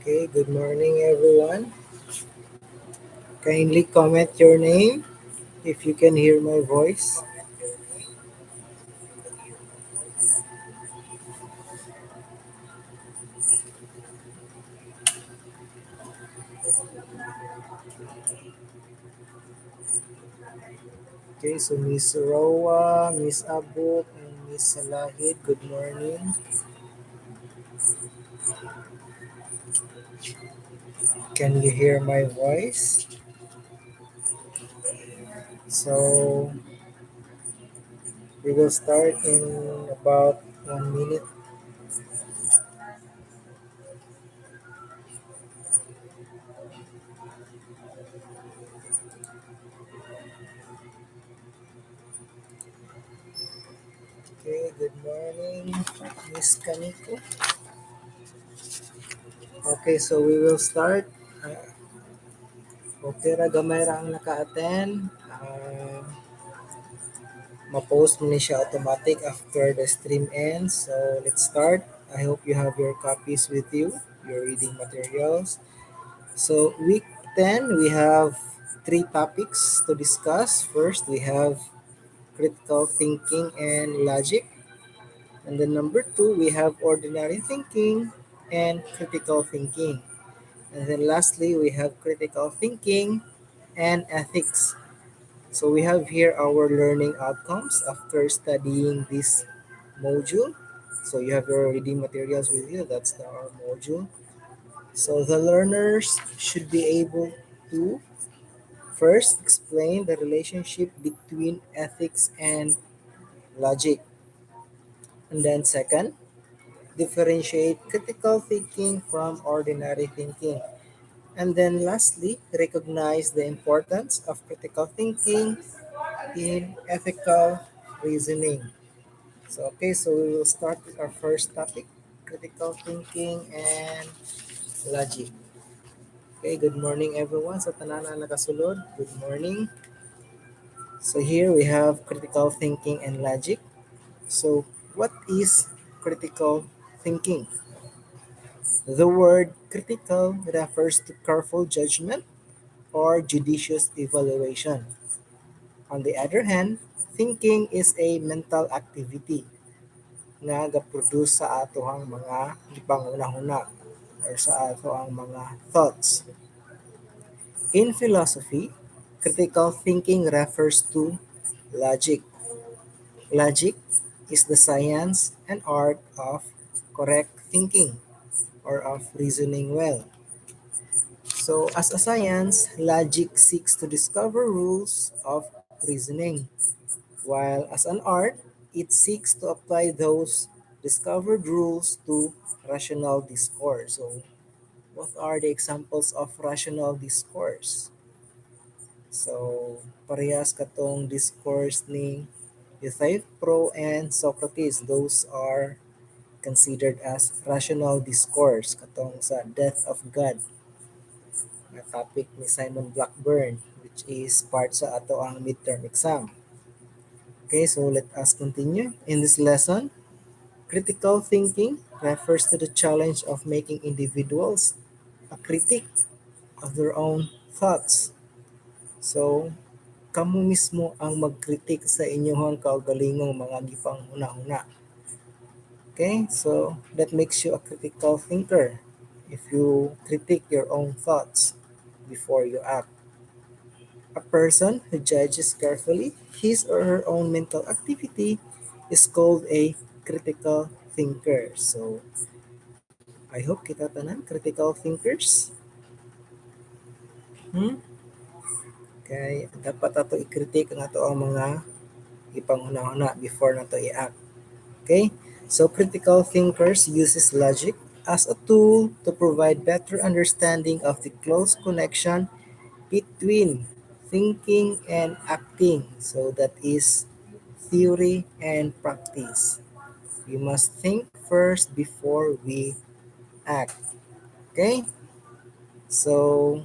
Okay, good morning everyone. Kindly comment your name if you can hear my voice. Okay, so Miss Rowa, Miss Abuk, and Miss Salahid, good morning. Can you hear my voice? So we will start in about 1 minute. Okay, good morning, Miss Kaniko. Okay, so we will start. Okay ra gamay ra ang naka-attend. Ma-post mo ni siya automatic after the stream ends. So let's start. I hope you have your copies with you, your reading materials. So week 10, we have three topics to discuss. First, we have critical thinking and logic. And then number two, we have ordinary thinking and critical thinking. And then lastly, we have critical thinking and ethics. So we have here our learning outcomes after studying this module. So you have your reading materials with you. That's our module. So the learners should be able to first explain the relationship between ethics and logic. And then second, differentiate critical thinking from ordinary thinking. And then lastly, recognize the importance of critical thinking in ethical reasoning. So okay, so we will start with our first topic, critical thinking and logic. Okay, good morning everyone. Sa tanan na nakasulod, good morning. So here we have critical thinking and logic. So what is critical thinking? The word critical refers to careful judgment or judicious evaluation. On the other hand, thinking is a mental activity nga ga-produce sa atohang mga gipanghuna-huna or sa ato ang mga thoughts. In philosophy, critical thinking refers to logic. Logic is the science and art of correct thinking or of reasoning well. So, as a science, logic seeks to discover rules of reasoning, while as an art, it seeks to apply those discovered rules to rational discourse. So, what are the examples of rational discourse? So, parehas katong discourse ni Euthyphro and Socrates. Those are considered as rational discourse katong sa Death of God na topic ni Simon Blackburn, which is part sa ato ang midterm exam. Okay, so let us continue. In this lesson, critical thinking refers to the challenge of making individuals a critic of their own thoughts. So, kamo mismo ang magkritik sa inyong kaugalingong mga gipanghuna-huna. Okay, so that makes you a critical thinker if you critique your own thoughts before you act. A person who judges carefully his or her own mental activity is called a critical thinker. So, I hope kita tanan critical thinkers. Hmm? Kay dapat ato i-critique ang ato ang mga ipanghuna-huna before nato i-act. Okay? So critical thinkers uses logic as a tool to provide better understanding of the close connection between thinking and acting. So that is theory and practice. We must think first before we act. Okay? So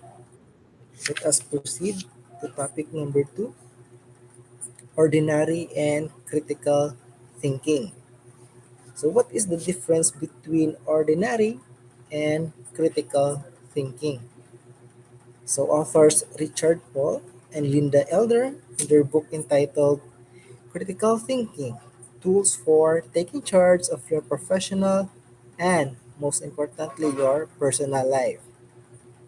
let us proceed to topic number two, ordinary and critical thinking. So what is the difference between ordinary and critical thinking. So authors Richard Paul and Linda Elder, in their book entitled Critical Thinking, Tools for Taking Charge of Your Professional and, most importantly, your personal life,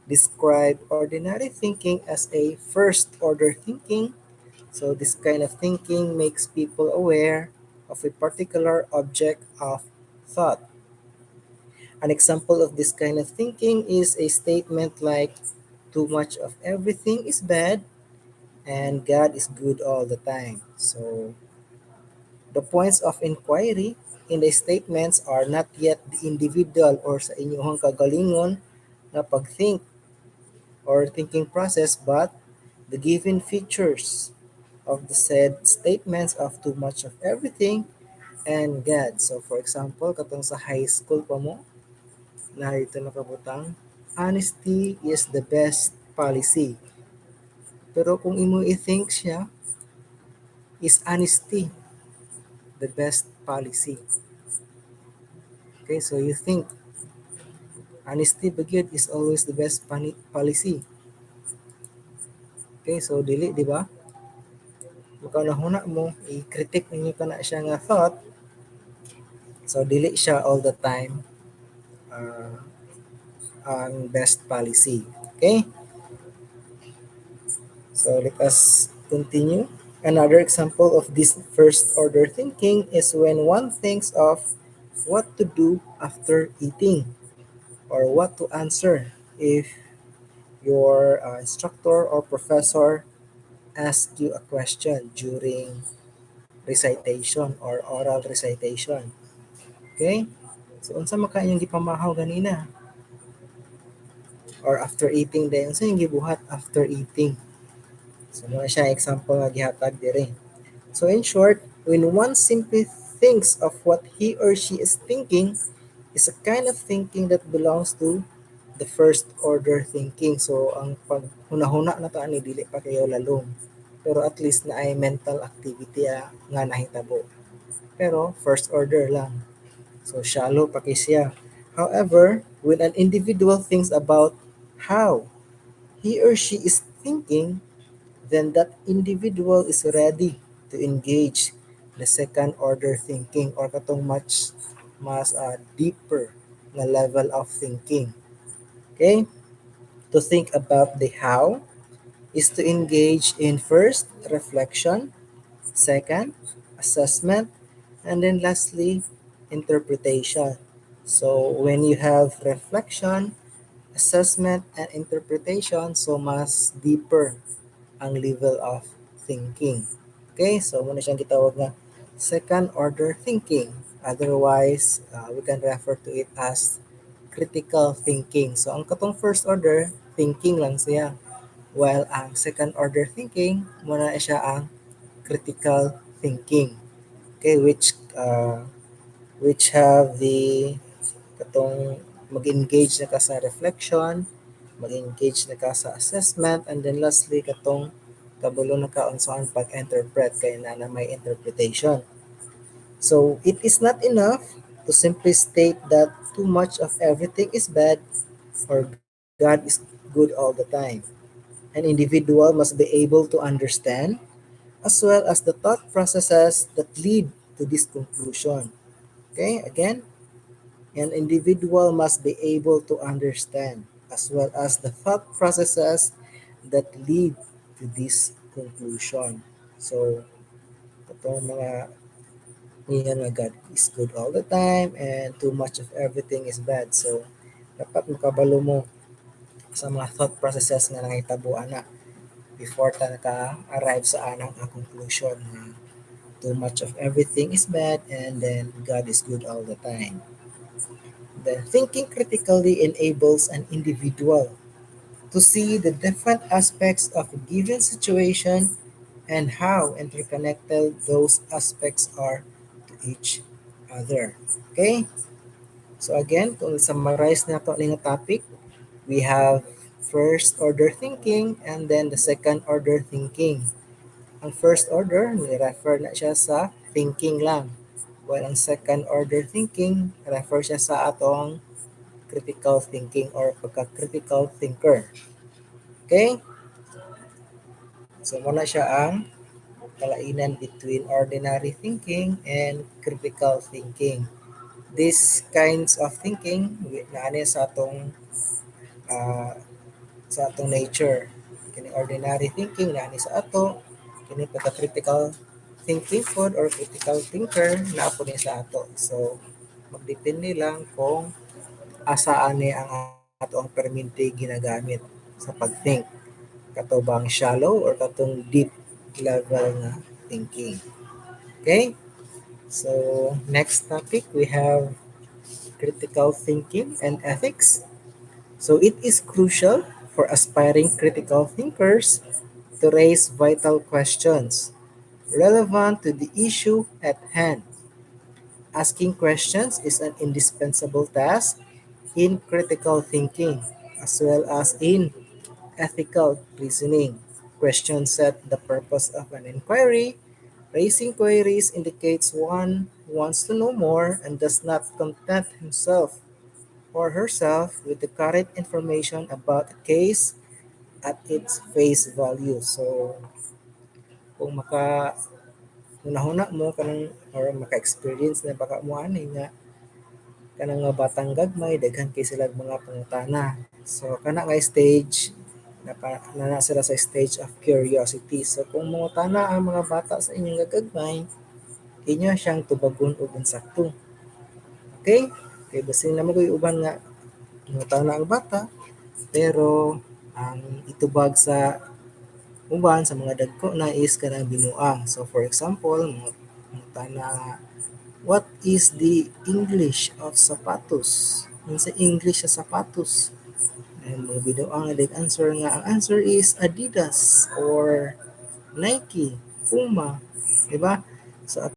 describe ordinary thinking as a first order thinking. So, this kind of thinking makes people aware of a particular object of thought. An example of this kind of thinking is a statement like, too much of everything is bad and God is good all the time. So, the points of inquiry in the statements are not yet the individual or sa inyong kagalingon na pag-think or thinking process, but the given features of the said statements of too much of everything and God. So for example, katong sa high school pa mo, narito nakabutang, honesty is the best policy. Pero kung imo i-think siya, is honesty the best policy? Okay, so you think honesty bagyod is always the best policy. Okay, so dili, di ba? Mukha nahuna mo, i-critique ninyo ka na siya nga thought, so dili siya all the time uh, ang best policy. Okay, so let us continue. Another example of this first order thinking is when one thinks of what to do after eating or what to answer if your instructor or professor asks you a question during recitation or oral recitation. Okay? So, unsa makain yung gipamahaw ganina? Or after eating din. Unsa yung gibuhat after eating? So, muna siya example nga gihatag dire. So, in short, when one simply thinks of what he or she is thinking, is a kind of thinking that belongs to the first order thinking. So, ang paghunahuna na to ani dili pa kayo lalong. Pero at least na ay mental activity nga nahitabo. Pero first order lang. So shallow pa kay siya. However, when an individual thinks about how he or she is thinking, then that individual is ready to engage the second order thinking or katong much mas deeper na level of thinking. Okay? To think about the how is to engage in first reflection, second assessment, and then lastly interpretation. So when you have reflection, assessment, and interpretation, so mas deeper ang level of thinking. Okay, so muna siyang gitawag na second order thinking. Otherwise, we can refer to it as critical thinking. So ang katong first order, thinking lang siya. While ang second order thinking, muna siya ang critical thinking. Okay, which have the katong mag-engage na ka sa reflection, mag-engage na ka sa assessment, and then lastly katong kabulo na ka on saan pag-interpret kay na may interpretation. So it is not enough to simply state that too much of everything is bad or God is good all the time. An individual must be able to understand as well as the thought processes that lead to this conclusion. Okay, again, an individual must be able to understand as well as the thought processes that lead to this conclusion. So, itong mga yan nga God is good all the time and too much of everything is bad. So, dapat makabalo mo sa mga thought processes nga nangitabuan na before ta naka-arrive sa anang conclusion na too much of everything is bad and then God is good all the time. Then thinking critically enables an individual to see the different aspects of a given situation and how interconnected those aspects are to each other. Okay? So again, kung summarize na to ng topic, we have first order thinking and then the second order thinking. Ang first order, ni-refer na siya sa thinking lang. While ang second order thinking, refer siya sa atong critical thinking or pagka-critical thinker. Okay? So muna siya ang kalainan between ordinary thinking and critical thinking. These kinds of thinking naani ah, sa atong nature. Kini ordinary thinking naani sa ato, kini pagka-critical thinking pod or critical thinker na po ni sa ato. So magdepende lang kung asaan ni ang ato ang permente ginagamit sa pag-think. Katubang shallow or katong deep level na thinking. Okay? So, next topic we have critical thinking and ethics. So, it is crucial for aspiring critical thinkers to raise vital questions relevant to the issue at hand. Asking questions is an indispensable task in critical thinking as well as in ethical reasoning. Questions set the purpose of an inquiry. Raising queries indicates one wants to know more and does not content himself or herself with the current information about a case at its face value. So, kung hunahuna mo kanang or maka-experience na baka mo ani nga kanang mga batang gagmay daghan kay sila mga pangutana. So kana nga stage na sila sa stage of curiosity. So kung mangutana ang mga bata sa inyong gagmay, inyo siyang tubagon og insakto. Okay? Kay basin na mo uban nga mangutana ang bata pero ang itubag sa uban sa mga dagko na is kanang binuang. So for example, mangutana what is the English of sapatos? Sa English sa sapatos. And mga video ang answer nga. Ang answer is Adidas or Nike, Puma. Diba? So